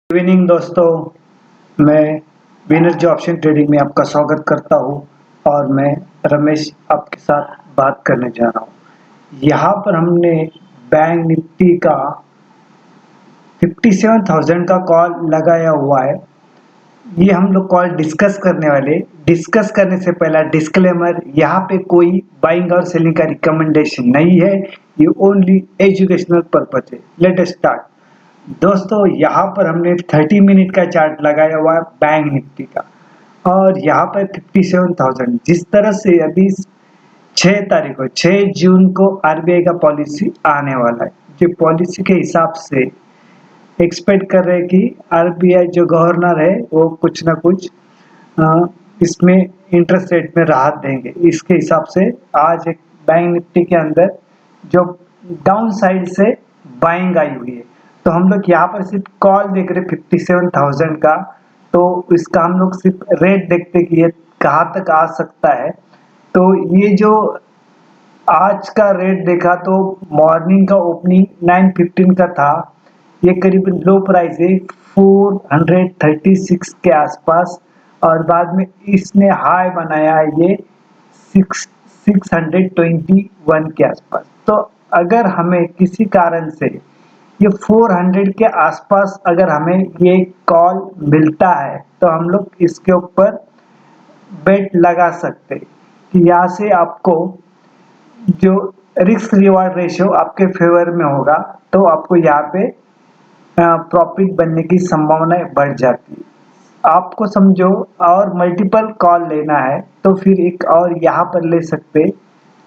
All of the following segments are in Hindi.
इवनिंग दोस्तों, मैं विनर्जी ऑप्शन ट्रेडिंग में आपका स्वागत करता हूं और मैं रमेश आपके साथ बात करने जा रहा हूं। यहाँ पर हमने बैंक निफ्टी का 57,000 का कॉल लगाया हुआ है। ये हम लोग कॉल डिस्कस करने वाले। डिस्कस करने से पहला डिस्क्लेमर, यहाँ पे कोई बाइंग और सेलिंग का रिकमेंडेशन नहीं है, ये ओनली एजुकेशनल पर्पज है। Let us start. दोस्तों, यहाँ पर हमने 30 मिनट का चार्ट लगाया हुआ है बैंक निफ्टी का और यहाँ पर 57,000। जिस तरह से अभी 6 जून को आरबीआई का पॉलिसी आने वाला है, जो पॉलिसी के हिसाब से एक्सपेक्ट कर रहे हैं कि आरबीआई जो गवर्नर है वो कुछ ना कुछ इसमें इंटरेस्ट रेट में राहत देंगे। इसके हिसाब से आज एक बैंक निफ्टी के अंदर जो डाउन साइड से बाइंग आई हुई है, तो हम लोग यहाँ पर सिर्फ कॉल देख रहे 57,000 का, तो इसका हम लोग सिर्फ रेट देखते कि ये कहाँ तक आ सकता है। तो ये जो आज का रेट देखा तो मॉर्निंग का ओपनिंग 915 का था, ये करीबन लो प्राइस है 436 के आसपास और बाद में इसने हाई बनाया है ये 621 के आसपास। तो अगर हमें किसी कारण से ये 400 के आसपास अगर हमें ये कॉल मिलता है तो हम लोग इसके ऊपर बेट लगा सकते हैं कि यहाँ से आपको जो रिस्क रिवार्ड रेशियो आपके फेवर में होगा, तो आपको यहाँ पे प्रॉफिट बनने की संभावना बढ़ जाती है। आपको समझो और मल्टीपल कॉल लेना है तो फिर एक और यहाँ पर ले सकते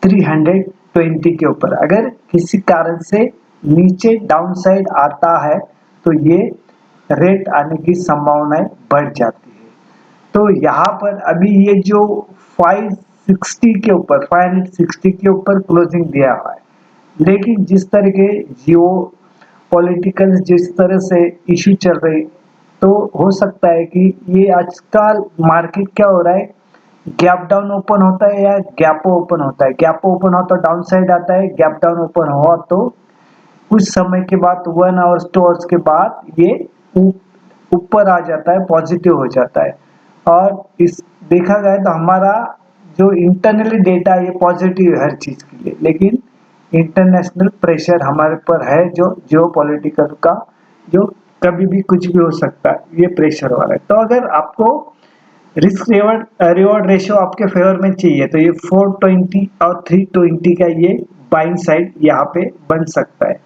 320 के ऊपर। अगर किसी कारण से नीचे डाउन साइड आता है तो ये रेट आने की संभावनाएं बढ़ जाती है। तो यहाँ पर अभी ये जो 560 के ऊपर क्लोजिंग दिया हुआ है, लेकिन जिस तरह के जियो पॉलिटिकल जिस तरह से इश्यू चल रहे, तो हो सकता है कि ये आजकल मार्केट क्या हो रहा है, गैप डाउन ओपन होता है या गैप ओपन होता है। गैप ओपन हो तो डाउन साइड आता है, गैप डाउन ओपन हो तो कुछ समय के बाद 1 आवर्स 2 आवर्स के बाद ये ऊपर आ जाता है, पॉजिटिव हो जाता है। और इस देखा जाए तो हमारा जो इंटरनली डेटा ये पॉजिटिव है हर चीज के लिए, लेकिन इंटरनेशनल प्रेशर हमारे पर है जो जियो पॉलिटिकल का, जो कभी भी कुछ भी हो सकता है, ये प्रेशर वाला है। तो अगर आपको रिस्क रिवॉर्ड रेशियो आपके फेवर में चाहिए तो ये 420 और 320 का ये बाइंग साइड यहाँ पे बन सकता है।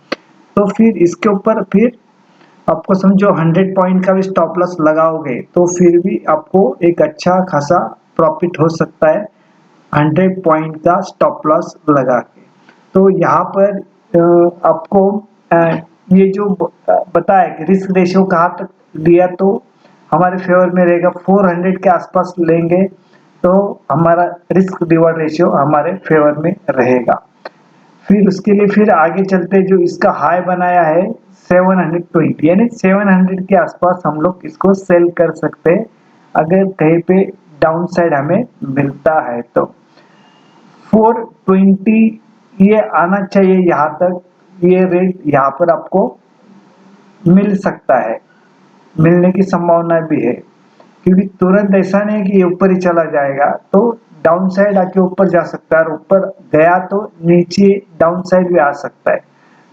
तो फिर इसके ऊपर फिर आपको समझो 100 पॉइंट का भी स्टॉप लॉस लगाओगे तो फिर भी आपको एक अच्छा खासा प्रॉफिट हो सकता है 100 पॉइंट का स्टॉप लॉस लगा के। तो यहाँ पर आपको ये जो बताया कि रिस्क रेशियो कहाँ तक लिया तो हमारे फेवर में रहेगा, 400 के आसपास लेंगे तो हमारा रिस्क रिवॉर्ड रेशियो हमारे फेवर में रहेगा। फिर उसके लिए फिर आगे चलते जो इसका हाई बनाया है 720, यानी 700 के आसपास हम लोग इसको सेल कर सकते हैं अगर कहीं पे डाउन साइड हमें मिलता है। तो 420 ये आना चाहिए, यहाँ तक ये रेट यहाँ पर आपको मिल सकता है, मिलने की संभावना भी है, क्योंकि तुरंत ऐसा नहीं कि ये ऊपर ही चला जाएगा, तो डाउन साइड आके ऊपर जा सकता है और ऊपर गया तो नीचे डाउन साइड भी आ सकता है।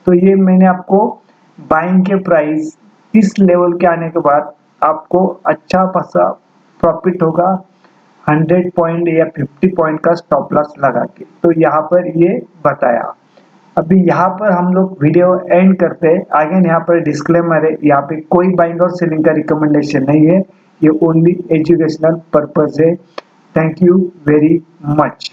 तो ये मैंने आपको बाइंग के प्राइस इस लेवल के आने के बाद आपको अच्छा खासा प्रॉफिट होगा 100 पॉइंट या 50 पॉइंट का स्टॉप लॉस लगा के। तो यहाँ पर ये बताया। अभी यहाँ पर हम लोग वीडियो एंड करते हैं। आगे यहाँ पर डिस्क्लेमर है, यहाँ पे कोई बाइंग और सेलिंग का रिकमेंडेशन नहीं है, ये ओनली एजुकेशनल पर्पज है। Thank you very much.